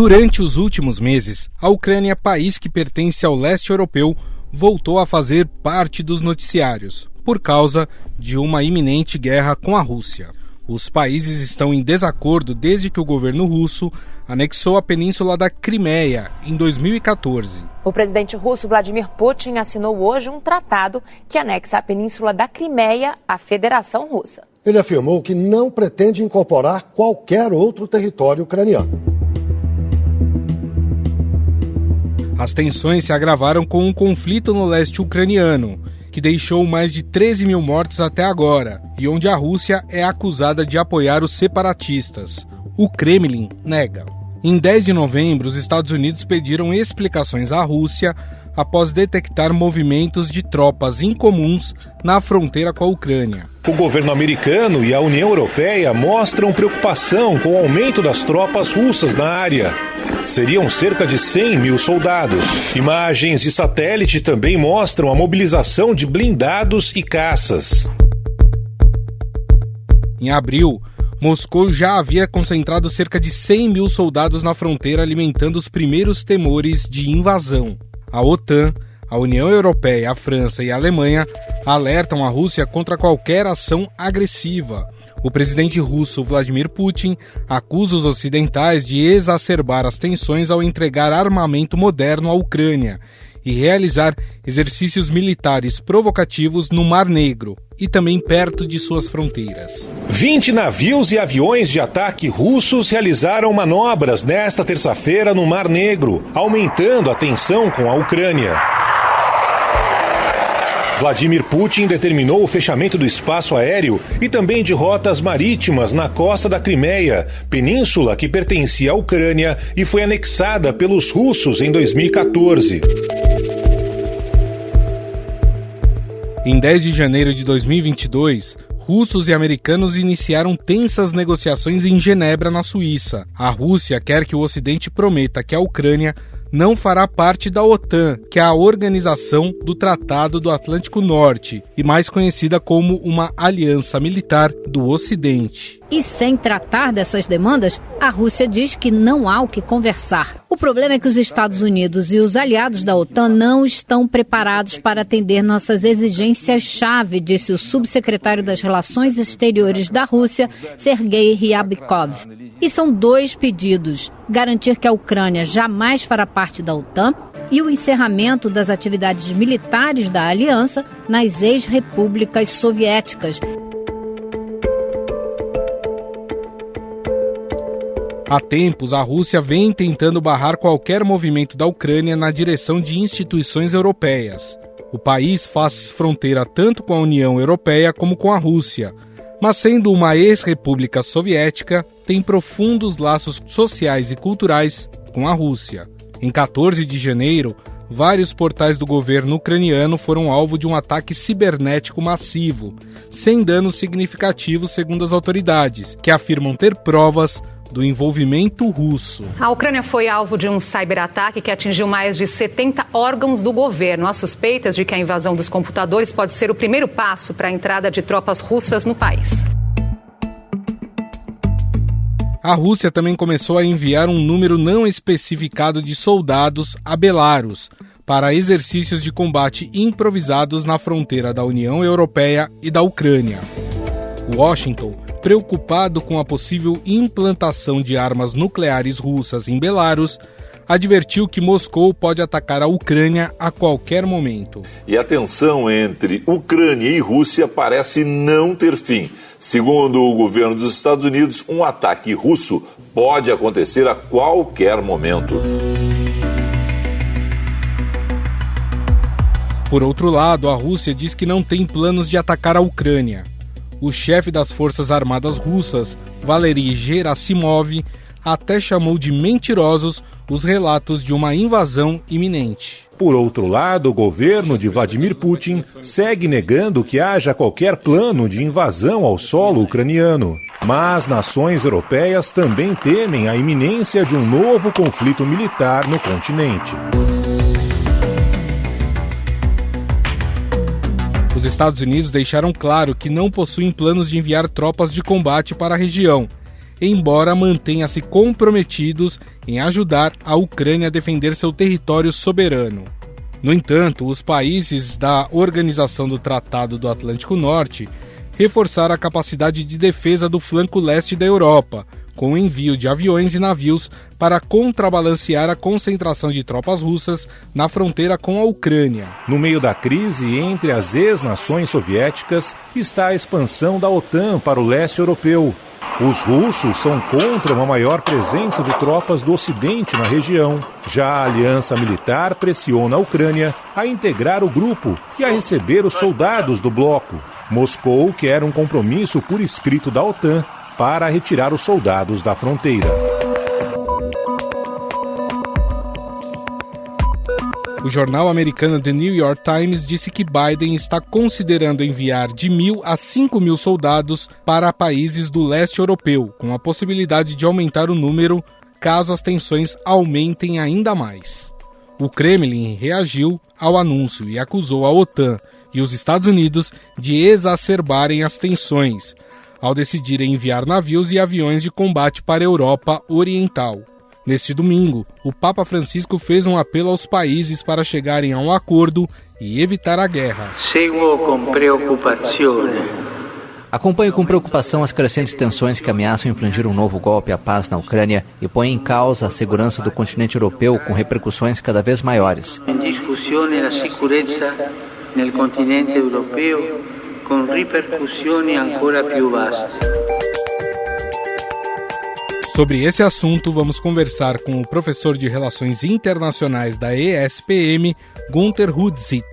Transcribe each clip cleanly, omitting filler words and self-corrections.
Durante os últimos meses, a Ucrânia, país que pertence ao leste europeu, voltou a fazer parte dos noticiários, por causa de uma iminente guerra com a Rússia. Os países estão em desacordo desde que o governo russo anexou a península da Crimeia em 2014. O presidente russo Vladimir Putin assinou hoje um tratado que anexa a península da Crimeia à Federação Russa. Ele afirmou que não pretende incorporar qualquer outro território ucraniano. As tensões se agravaram com um conflito no leste ucraniano, que deixou mais de 13 mil mortos até agora, e onde a Rússia é acusada de apoiar os separatistas. O Kremlin nega. Em 10 de novembro, os Estados Unidos pediram explicações à Rússia após detectar movimentos de tropas incomuns na fronteira com a Ucrânia. O governo americano e a União Europeia mostram preocupação com o aumento das tropas russas na área. Seriam cerca de 100 mil soldados. Imagens de satélite também mostram a mobilização de blindados e caças. Em abril, Moscou já havia concentrado cerca de 100 mil soldados na fronteira, alimentando os primeiros temores de invasão. A OTAN, a União Europeia, a França e a Alemanha alertam a Rússia contra qualquer ação agressiva. O presidente russo Vladimir Putin acusa os ocidentais de exacerbar as tensões ao entregar armamento moderno à Ucrânia e realizar exercícios militares provocativos no Mar Negro e também perto de suas fronteiras. 20 navios e aviões de ataque russos realizaram manobras nesta terça-feira no Mar Negro, aumentando a tensão com a Ucrânia. Vladimir Putin determinou o fechamento do espaço aéreo e também de rotas marítimas na costa da Crimeia, península que pertencia à Ucrânia e foi anexada pelos russos em 2014. Em 10 de janeiro de 2022, russos e americanos iniciaram tensas negociações em Genebra, na Suíça. A Rússia quer que o Ocidente prometa que a Ucrânia não fará parte da OTAN, que é a Organização do Tratado do Atlântico Norte, e mais conhecida como uma aliança militar do Ocidente. E sem tratar dessas demandas, a Rússia diz que não há o que conversar. O problema é que os Estados Unidos e os aliados da OTAN não estão preparados para atender nossas exigências-chave, disse o subsecretário das Relações Exteriores da Rússia, Sergei Ryabkov. E são dois pedidos: garantir que a Ucrânia jamais fará parte da OTAN e o encerramento das atividades militares da aliança nas ex-repúblicas soviéticas. Há tempos, a Rússia vem tentando barrar qualquer movimento da Ucrânia na direção de instituições europeias. O país faz fronteira tanto com a União Europeia como com a Rússia, mas sendo uma ex-república soviética, tem profundos laços sociais e culturais com a Rússia. Em 14 de janeiro, vários portais do governo ucraniano foram alvo de um ataque cibernético massivo, sem danos significativos segundo as autoridades, que afirmam ter provas do envolvimento russo. A Ucrânia foi alvo de um cyberataque que atingiu mais de 70 órgãos do governo. Há suspeitas de que a invasão dos computadores pode ser o primeiro passo para a entrada de tropas russas no país. A Rússia também começou a enviar um número não especificado de soldados a Belarus para exercícios de combate improvisados na fronteira da União Europeia e da Ucrânia. Washington, preocupado com a possível implantação de armas nucleares russas em Belarus, advertiu que Moscou pode atacar a Ucrânia a qualquer momento. E a tensão entre Ucrânia e Rússia parece não ter fim. Segundo o governo dos Estados Unidos, um ataque russo pode acontecer a qualquer momento. Por outro lado, a Rússia diz que não tem planos de atacar a Ucrânia. O chefe das Forças Armadas Russas, Valery Gerasimov, até chamou de mentirosos os relatos de uma invasão iminente. Por outro lado, o governo de Vladimir Putin segue negando que haja qualquer plano de invasão ao solo ucraniano. Mas nações europeias também temem a iminência de um novo conflito militar no continente. Os Estados Unidos deixaram claro que não possuem planos de enviar tropas de combate para a região embora mantenha-se comprometidos em ajudar a Ucrânia a defender seu território soberano. No entanto, os países da Organização do Tratado do Atlântico Norte reforçaram a capacidade de defesa do flanco leste da Europa, com o envio de aviões e navios para contrabalancear a concentração de tropas russas na fronteira com a Ucrânia. No meio da crise entre as ex-nações soviéticas está a expansão da OTAN para o leste europeu. Os russos são contra uma maior presença de tropas do Ocidente na região. Já a aliança militar pressiona a Ucrânia a integrar o grupo e a receber os soldados do bloco. Moscou quer um compromisso por escrito da OTAN para retirar os soldados da fronteira. O jornal americano The New York Times disse que Biden está considerando enviar de 1.000 a 5.000 soldados para países do leste europeu, com a possibilidade de aumentar o número caso as tensões aumentem ainda mais. O Kremlin reagiu ao anúncio e acusou a OTAN e os Estados Unidos de exacerbarem as tensões, ao decidirem enviar navios e aviões de combate para a Europa Oriental. Neste domingo, o Papa Francisco fez um apelo aos países para chegarem a um acordo e evitar a guerra. Acompanho com preocupação as crescentes tensões que ameaçam infligir um novo golpe à paz na Ucrânia e põem em causa a segurança do continente europeu, com repercussões cada vez maiores. Em discussão a segurança no continente europeu, com repercussões ancora più vastas. Sobre esse assunto, vamos conversar com o professor de Relações Internacionais da ESPM, Gunter Hudzit.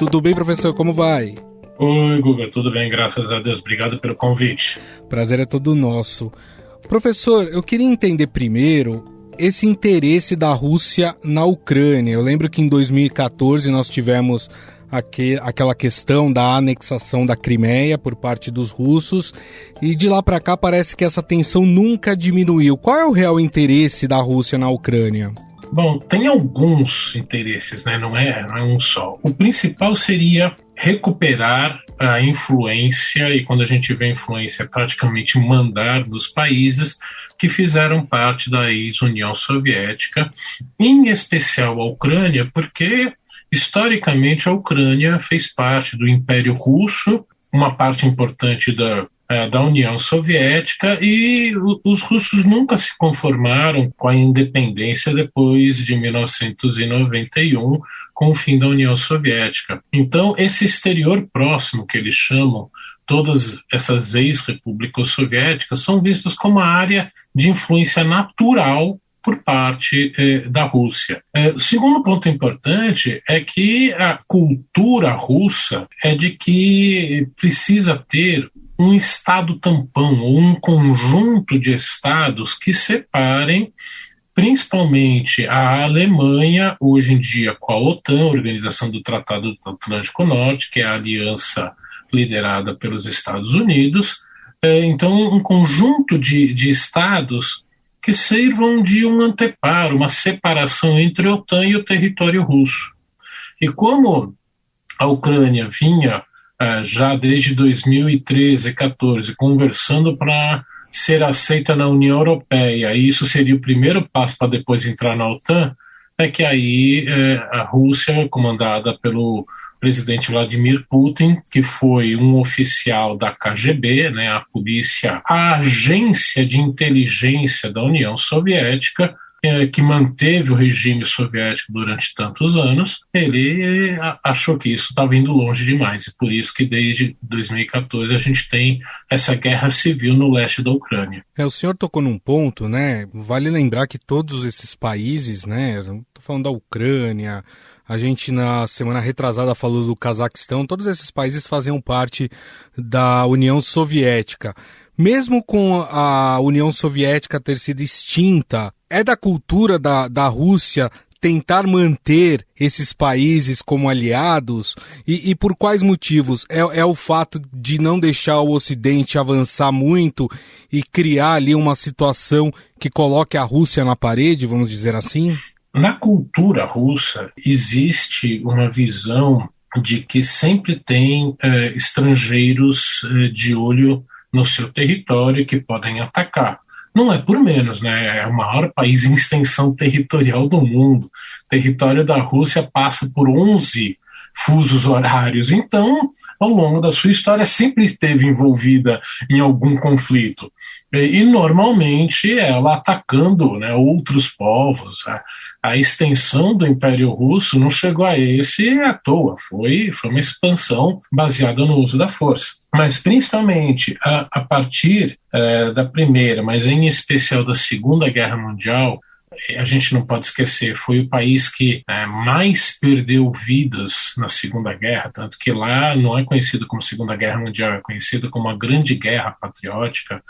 Tudo bem, professor? Como vai? Oi, Guga. Tudo bem, graças a Deus. Obrigado pelo convite. Prazer é todo nosso. Professor, eu queria entender primeiro esse interesse da Rússia na Ucrânia. Eu lembro que em 2014 nós tivemos aquela questão da anexação da Crimeia por parte dos russos, e de lá para cá parece que essa tensão nunca diminuiu. Qual é o real interesse da Rússia na Ucrânia? Bom, tem alguns interesses, né? Não é um só. O principal seria recuperar a influência, e quando a gente vê influência, praticamente mandar dos países que fizeram parte da ex-União Soviética, em especial a Ucrânia, porque historicamente a Ucrânia fez parte do Império Russo, uma parte importante da União Soviética, e os russos nunca se conformaram com a independência depois de 1991, com o fim da União Soviética. Então, esse exterior próximo, que eles chamam, todas essas ex-repúblicas soviéticas, são vistas como a área de influência natural por parte da Rússia. O segundo ponto importante é que a cultura russa é de que precisa ter um estado tampão, ou um conjunto de estados que separem principalmente a Alemanha, hoje em dia com a OTAN, Organização do Tratado do Atlântico Norte, que é a aliança liderada pelos Estados Unidos. Então, um conjunto de estados que sirvam de um anteparo, uma separação entre a OTAN e o território russo. E como a Ucrânia vinha já desde 2013, 2014, conversando para ser aceita na União Europeia, e isso seria o primeiro passo para depois entrar na OTAN, é que aí a Rússia, comandada pelo presidente Vladimir Putin, que foi um oficial da KGB, né, a agência de inteligência da União Soviética, que manteve o regime soviético durante tantos anos, ele achou que isso estava indo longe demais, e por isso que desde 2014 a gente tem essa guerra civil no leste da Ucrânia. O senhor tocou num ponto, né? Vale lembrar que todos esses países, né? Estou falando da Ucrânia, a gente na semana retrasada falou do Cazaquistão, todos esses países faziam parte da União Soviética. Mesmo com a União Soviética ter sido extinta, é da cultura da Rússia tentar manter esses países como aliados? E por quais motivos? É o fato de não deixar o Ocidente avançar muito e criar ali uma situação que coloque a Rússia na parede, vamos dizer assim? Na cultura russa existe uma visão de que sempre tem estrangeiros de olho no seu território que podem atacar. Não é por menos, né? É o maior país em extensão territorial do mundo. O território da Rússia passa por 11 fusos horários. Então, ao longo da sua história, sempre esteve envolvida em algum conflito. E normalmente ela atacando, né, outros povos. A extensão do Império Russo não chegou a esse à toa, foi uma expansão baseada no uso da força. Mas principalmente a partir da Primeira, mas em especial da Segunda Guerra Mundial, a gente não pode esquecer, foi o país que mais perdeu vidas na Segunda Guerra, tanto que lá não é conhecido como Segunda Guerra Mundial, é conhecido como a Grande Guerra Patriótica.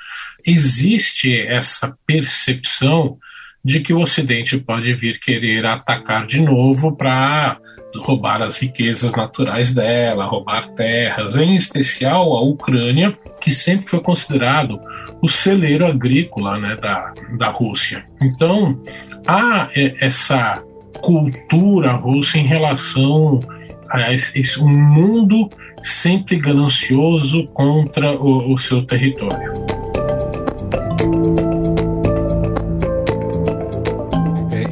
Existe essa percepção de que o Ocidente pode vir querer atacar de novo para roubar as riquezas naturais dela, roubar terras, em especial a Ucrânia, que sempre foi considerado o celeiro agrícola, né, da Rússia. Então, há essa cultura russa em relação a esse mundo sempre ganancioso contra o seu território.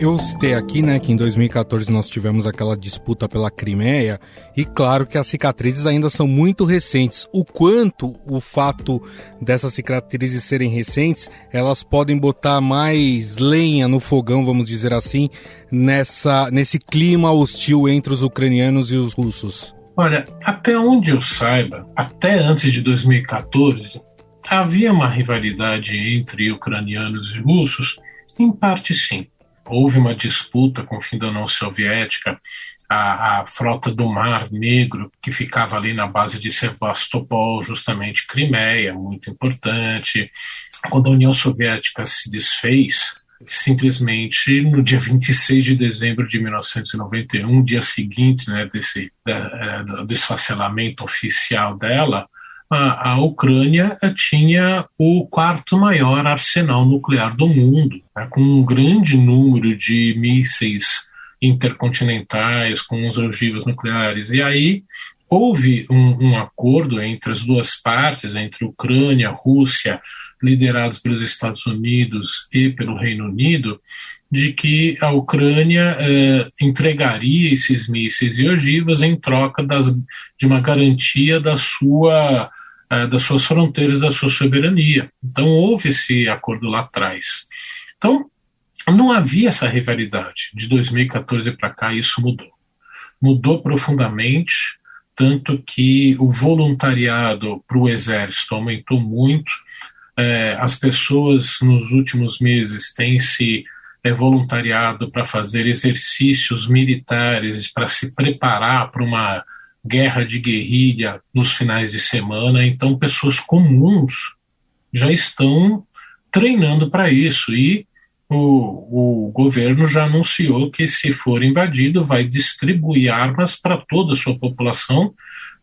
Eu citei aqui, né, que em 2014 nós tivemos aquela disputa pela Crimeia e claro que as cicatrizes ainda são muito recentes. O quanto o fato dessas cicatrizes serem recentes, elas podem botar mais lenha no fogão, vamos dizer assim, nesse clima hostil entre os ucranianos e os russos? Olha, até onde eu saiba, até antes de 2014, havia uma rivalidade entre ucranianos e russos? Em parte sim. Houve uma disputa com o fim da União Soviética, a frota do Mar Negro, que ficava ali na base de Sebastopol, justamente Crimeia, muito importante. Quando a União Soviética se desfez, simplesmente no dia 26 de dezembro de 1991, dia seguinte, né, do desfacelamento oficial dela, a Ucrânia tinha o quarto maior arsenal nuclear do mundo, né, com um grande número de mísseis intercontinentais, com os ogivas nucleares. E aí houve um acordo entre as duas partes, entre Ucrânia, Rússia, liderados pelos Estados Unidos e pelo Reino Unido, de que a Ucrânia entregaria esses mísseis e ogivas em troca de uma garantia das suas fronteiras, da sua soberania. Então houve esse acordo lá atrás. Então não havia essa rivalidade. De 2014 para cá isso mudou. Mudou profundamente, tanto que o voluntariado para o exército aumentou muito. As pessoas nos últimos meses têm se voluntariado para fazer exercícios militares, para se preparar para uma guerra de guerrilha nos finais de semana. Então pessoas comuns já estão treinando para isso e o governo já anunciou que, se for invadido, vai distribuir armas para toda a sua população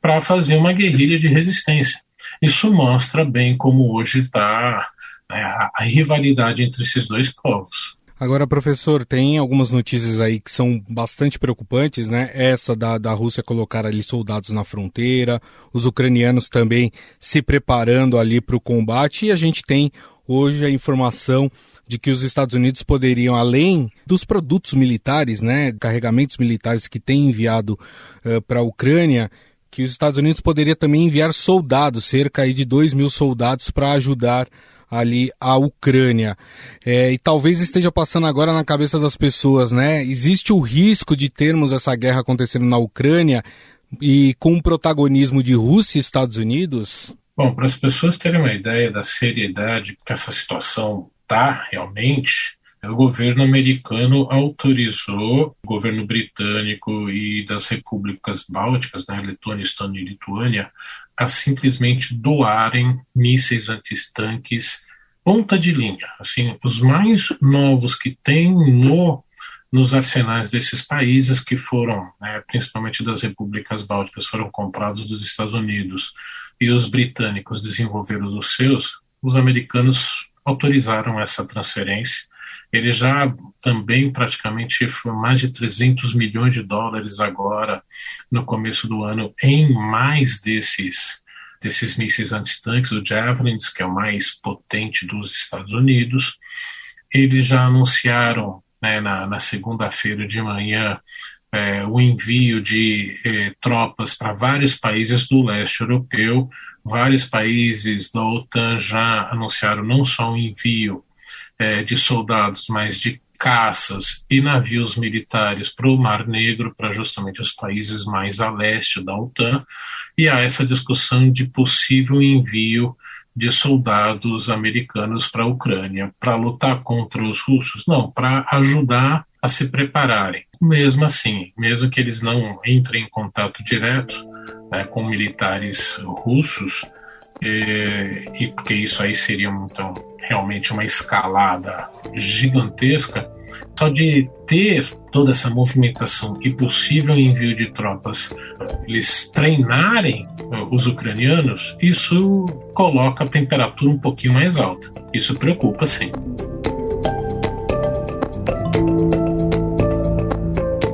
para fazer uma guerrilha de resistência. Isso mostra bem como hoje está, né, a rivalidade entre esses dois povos. Agora, professor, tem algumas notícias aí que são bastante preocupantes, né? Essa da Rússia colocar ali soldados na fronteira, os ucranianos também se preparando ali para o combate, e a gente tem hoje a informação de que os Estados Unidos poderiam, além dos produtos militares, né, carregamentos militares que têm enviado para a Ucrânia, que os Estados Unidos poderia também enviar soldados, cerca aí de 2.000 soldados para ajudar ali a Ucrânia. E talvez esteja passando agora na cabeça das pessoas, né? Existe o risco de termos essa guerra acontecendo na Ucrânia e com o protagonismo de Rússia e Estados Unidos? Bom, para as pessoas terem uma ideia da seriedade que essa situação está realmente, o governo americano autorizou o governo britânico e das repúblicas bálticas, né, Letônia, Estônia e Lituânia, a simplesmente doarem mísseis antitanques ponta de linha, assim, os mais novos que tem nos arsenais desses países, que foram, né, principalmente das repúblicas bálticas, foram comprados dos Estados Unidos, e os britânicos desenvolveram os seus. Os americanos autorizaram essa transferência. ele já também praticamente foi mais de 300 milhões de dólares agora no começo do ano em mais desses mísseis antitanques, o Javelins, que é o mais potente dos Estados Unidos. Eles já anunciaram, né, na segunda-feira de manhã o envio de tropas para vários países do leste europeu. Vários países da OTAN já anunciaram não só o envio de soldados, mas de caças e navios militares para o Mar Negro, para justamente os países mais a leste da OTAN, e há essa discussão de possível envio de soldados americanos para a Ucrânia, para lutar contra os russos? Não, para ajudar a se prepararem. Mesmo assim, mesmo que eles não entrem em contato direto, né, com militares russos, e porque isso aí seria então realmente uma escalada gigantesca, só de ter toda essa movimentação e possível envio de tropas, eles treinarem os ucranianos, isso coloca a temperatura um pouquinho mais alta. Isso preocupa, sim.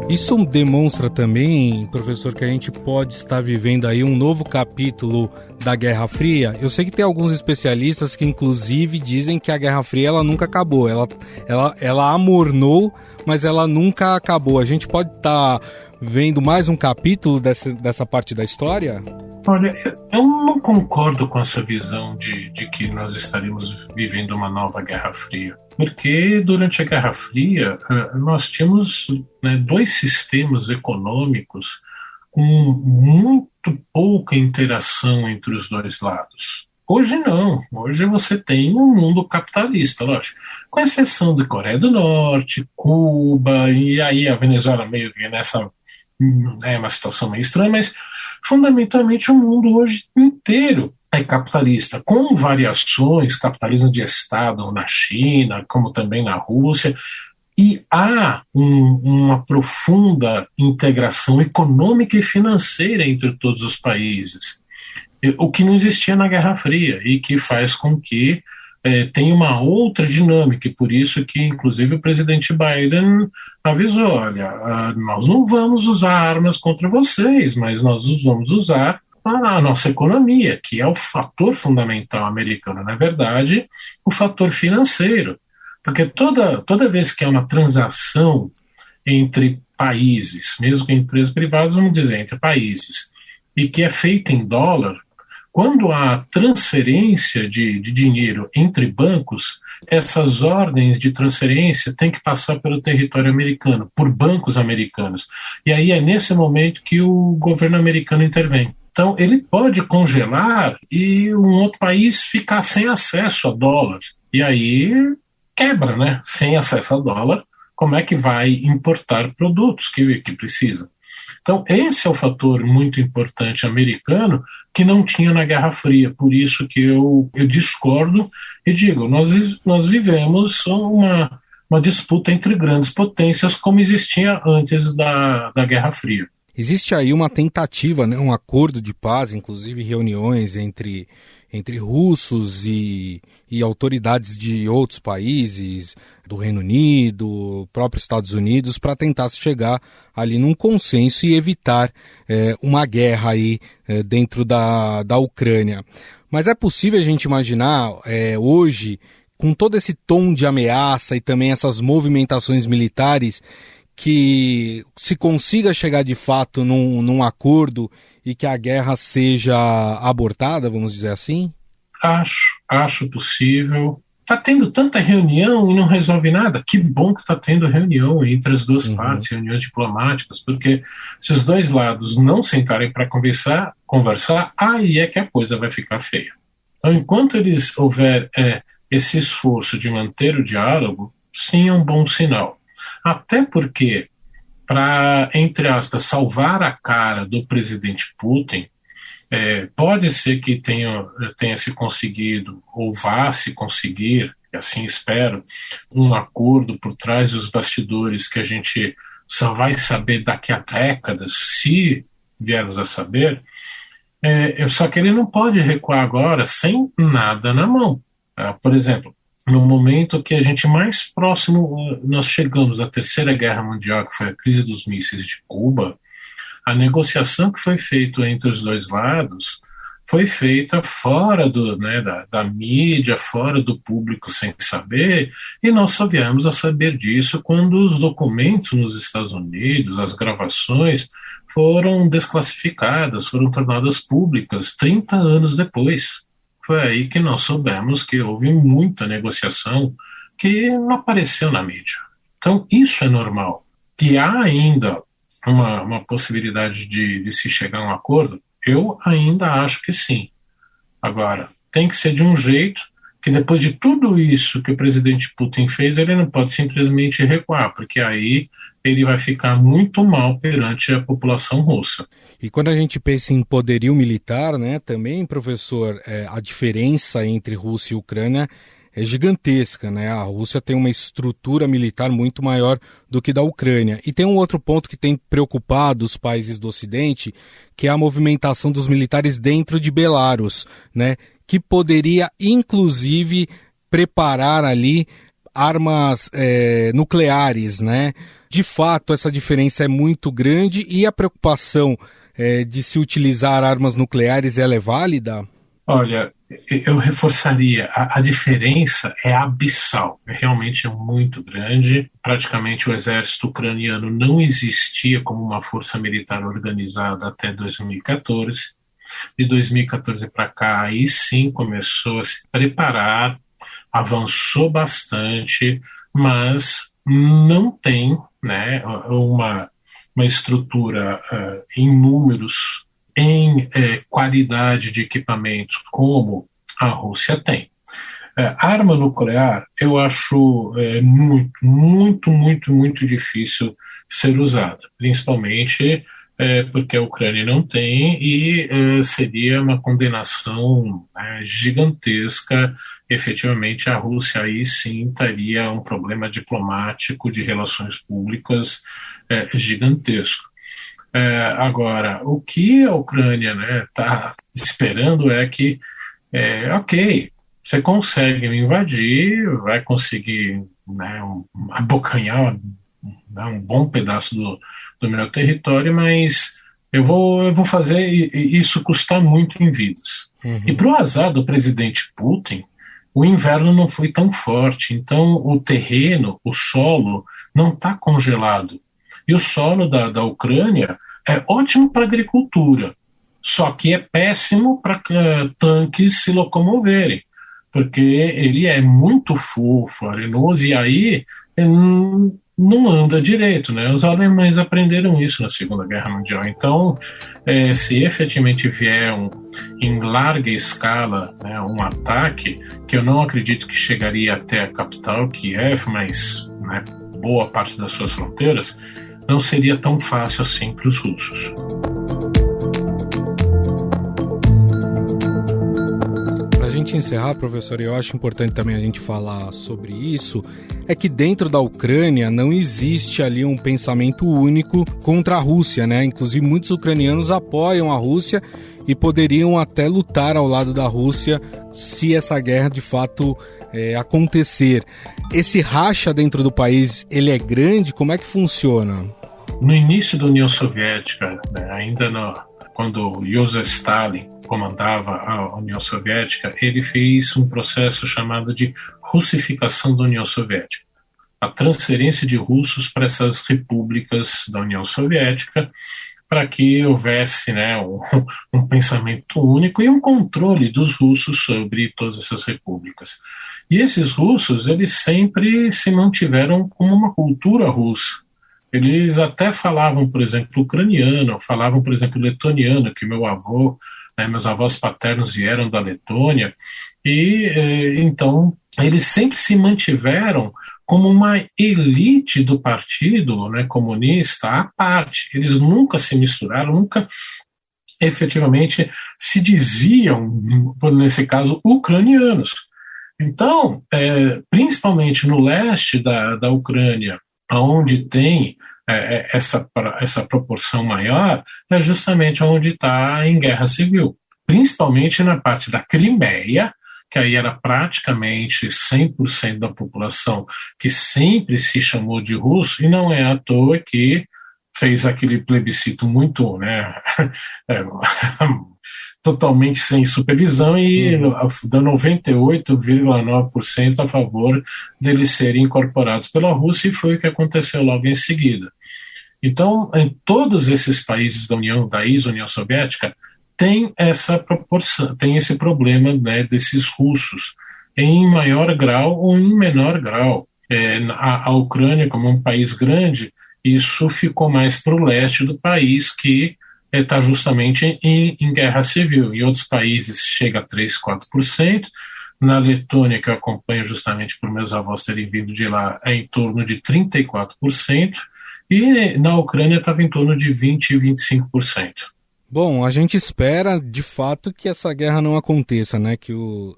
Isso demonstra também, professor, que a gente pode estar vivendo aí um novo capítulo da Guerra Fria. Eu sei que tem alguns especialistas que inclusive dizem que a Guerra Fria ela nunca acabou. Ela amornou, mas ela nunca acabou. A gente pode estar vendo mais um capítulo dessa parte da história? Olha, eu não concordo com essa visão de que nós estaríamos vivendo uma nova Guerra Fria. Porque durante a Guerra Fria nós tínhamos, né, dois sistemas econômicos com muito pouca interação entre os dois lados. Hoje não, hoje você tem um mundo capitalista, lógico, com exceção de Coreia do Norte, Cuba, e aí a Venezuela meio que nessa uma situação meio estranha, mas fundamentalmente o mundo hoje inteiro é capitalista, com variações, capitalismo de Estado na China, como também na Rússia, e há uma profunda integração econômica e financeira entre todos os países, o que não existia na Guerra Fria e que faz com que tenha uma outra dinâmica, e por isso que inclusive o presidente Biden avisou, olha, nós não vamos usar armas contra vocês, mas nós vamos usar a nossa economia, que é o fator fundamental americano, na verdade, o fator financeiro. Porque toda vez que há uma transação entre países, mesmo com empresas privadas, vamos dizer, entre países, e que é feita em dólar, quando há transferência de dinheiro entre bancos, essas ordens de transferência têm que passar pelo território americano, por bancos americanos. E aí é nesse momento que o governo americano intervém. Então, ele pode congelar e um outro país ficar sem acesso a dólar. E aí quebra, né? Sem acesso a dólar, como é que vai importar produtos que precisa? Então, esse é o fator muito importante americano que não tinha na Guerra Fria. Por isso que eu discordo e digo, nós vivemos uma disputa entre grandes potências como existia antes da Guerra Fria. Existe aí uma tentativa, né, um acordo de paz, inclusive reuniões entre russos e autoridades de outros países, do Reino Unido, próprios Estados Unidos, para tentar se chegar ali num consenso e evitar uma guerra aí dentro da Ucrânia. Mas é possível a gente imaginar hoje, com todo esse tom de ameaça e também essas movimentações militares, que se consiga chegar de fato num acordo e que a guerra seja abortada, vamos dizer assim? Acho possível. Está tendo tanta reunião e não resolve nada. Que bom que está tendo reunião entre as duas partes, reuniões diplomáticas, porque se os dois lados não sentarem para conversar, aí é que a coisa vai ficar feia. Então, enquanto eles houver esse esforço de manter o diálogo, sim, é um bom sinal. Até porque, para, entre aspas, salvar a cara do presidente Putin, pode ser que tenha se conseguido, ou vá se conseguir, e assim espero, um acordo por trás dos bastidores que a gente só vai saber daqui a décadas, se viermos a saber. Só que ele não pode recuar agora sem nada na mão. Por exemplo, no momento que a gente mais próximo, nós chegamos à Terceira Guerra Mundial, que foi a crise dos mísseis de Cuba, a negociação que foi feita entre os dois lados foi feita fora da mídia, fora do público sem saber, e nós só viemos a saber disso quando os documentos nos Estados Unidos, as gravações, foram desclassificadas, foram tornadas públicas 30 anos depois. Foi aí que nós soubemos que houve muita negociação que não apareceu na mídia. Então, isso é normal. Que há ainda uma possibilidade de se chegar a um acordo, eu ainda acho que sim. Agora, tem que ser de um jeito que depois de tudo isso que o presidente Putin fez, ele não pode simplesmente recuar, porque aí ele vai ficar muito mal perante a população russa. E quando a gente pensa em poderio militar, né, também, professor, a diferença entre Rússia e Ucrânia é gigantesca, né? A Rússia tem uma estrutura militar muito maior do que da Ucrânia. E tem um outro ponto que tem preocupado os países do Ocidente, que é a movimentação dos militares dentro de Belarus, né? Que poderia, inclusive, preparar ali armas nucleares, né? De fato, essa diferença é muito grande e a preocupação de se utilizar armas nucleares, ela é válida? Olha, eu reforçaria, a diferença é abissal, realmente é muito grande. Praticamente o exército ucraniano não existia como uma força militar organizada até 2014. De 2014 para cá, aí sim começou a se preparar, avançou bastante, mas não tem, né, uma estrutura em números, em qualidade de equipamento como a Rússia tem. Arma nuclear eu acho muito difícil ser usada, principalmente porque a Ucrânia não tem e seria uma condenação gigantesca. Efetivamente a Rússia aí sim teria um problema diplomático de relações públicas gigantesco. Agora, o que a Ucrânia está esperando é que, ok, você consegue me invadir, vai conseguir abocanhar um bom pedaço do meu território, mas eu vou fazer isso custar muito em vidas. Uhum. E para o azar do presidente Putin, o inverno não foi tão forte, então o terreno, o solo, não está congelado. E o solo da Ucrânia é ótimo para agricultura, só que é péssimo para tanques se locomoverem, porque ele é muito fofo, arenoso, e aí não anda direito, né? Os alemães aprenderam isso na Segunda Guerra Mundial. Então, se efetivamente vier em larga escala, né, um ataque, que eu não acredito que chegaria até a capital, Kiev, mas boa parte das suas fronteiras, não seria tão fácil assim para os russos. Para a gente encerrar, professor, eu acho importante também a gente falar sobre isso, é que dentro da Ucrânia não existe ali um pensamento único contra a Rússia, né? Inclusive muitos ucranianos apoiam a Rússia e poderiam até lutar ao lado da Rússia se essa guerra de fato acontecer. Esse racha dentro do país, ele é grande? Como é que funciona? No início da União Soviética, ainda quando Joseph Stalin comandava a União Soviética, ele fez um processo chamado de russificação da União Soviética. A transferência de russos para essas repúblicas da União Soviética, para que houvesse um pensamento único e um controle dos russos sobre todas essas repúblicas. E esses russos, eles sempre se mantiveram como uma cultura russa. Eles até falavam, por exemplo, ucraniano, falavam, por exemplo, letoniano, que meus avós paternos vieram da Letônia, e então eles sempre se mantiveram como uma elite do partido comunista à parte. Eles nunca se misturaram, nunca efetivamente se diziam, nesse caso, ucranianos. Então, principalmente no leste da Ucrânia, onde tem essa proporção maior, é justamente onde está em guerra civil. Principalmente na parte da Crimeia, que aí era praticamente 100% da população que sempre se chamou de russo, e não é à toa que fez aquele plebiscito muito, né, totalmente sem supervisão e dá 98,9% a favor deles serem incorporados pela Rússia, e foi o que aconteceu logo em seguida. Então, em todos esses países da ex-União Soviética, tem essa proporção, tem esse problema, né, desses russos, em maior grau ou em menor grau. A Ucrânia, como um país grande, isso ficou mais para o leste do país, que está justamente em guerra civil. Em outros países chega a 3%, 4%. Na Letônia, que eu acompanho justamente por meus avós terem vindo de lá, é em torno de 34%. E na Ucrânia estava em torno de 20% e 25%. Bom, a gente espera, de fato, que essa guerra não aconteça, né? Que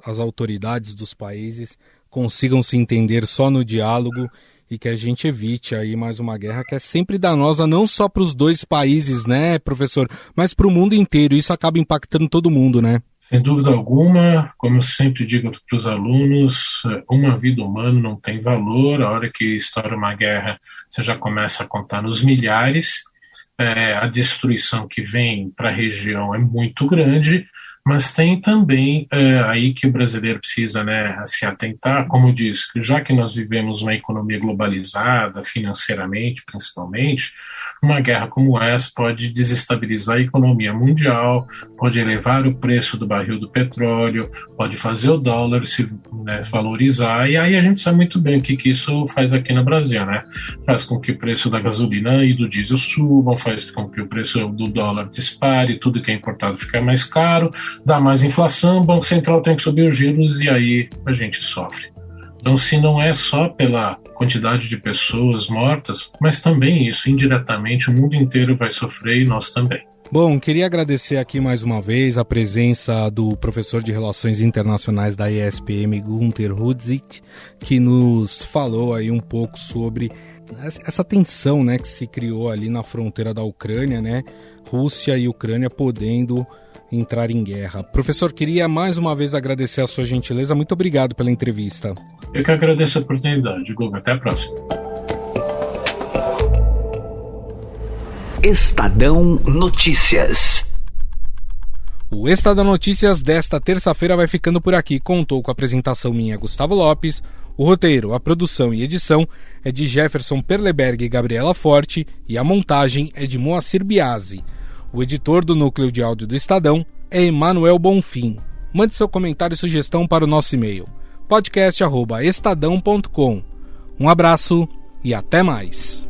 as autoridades dos países consigam se entender só no diálogo e que a gente evite aí mais uma guerra que é sempre danosa, não só para os dois países, né, professor, mas para o mundo inteiro. Isso acaba impactando todo mundo, né? Sem dúvida alguma, como eu sempre digo para os alunos, uma vida humana não tem valor. A hora que estoura uma guerra, você já começa a contar nos milhares. A destruição que vem para a região é muito grande, mas tem também aí que o brasileiro precisa, né, se atentar, como diz, já que nós vivemos uma economia globalizada, financeiramente principalmente, uma guerra como essa pode desestabilizar a economia mundial, pode elevar o preço do barril do petróleo, pode fazer o dólar se, né, valorizar, e aí a gente sabe muito bem o que isso faz aqui no Brasil, né? Faz com que o preço da gasolina e do diesel subam, faz com que o preço do dólar dispare, tudo que é importado fica mais caro, dá mais inflação, o Banco Central tem que subir os juros e aí a gente sofre. Então, se não é só pela quantidade de pessoas mortas, mas também isso, indiretamente, o mundo inteiro vai sofrer e nós também. Bom, queria agradecer aqui mais uma vez a presença do professor de Relações Internacionais da ESPM, Günter Rudzik, que nos falou aí um pouco sobre essa tensão, né, que se criou ali na fronteira da Ucrânia, né, Rússia e Ucrânia podendo entrar em guerra. Professor, queria mais uma vez agradecer a sua gentileza. Muito obrigado pela entrevista. Eu que agradeço a oportunidade, Guga. Até a próxima. Estadão Notícias. O Estadão Notícias desta terça-feira vai ficando por aqui. Contou com a apresentação minha, Gustavo Lopes. O roteiro, a produção e edição é de Jefferson Perleberg e Gabriela Forte e a montagem é de Moacir Biasi. O editor do núcleo de áudio do Estadão é Emanuel Bonfim. Mande seu comentário e sugestão para o nosso e-mail podcast@estadão.com. Um abraço e até mais.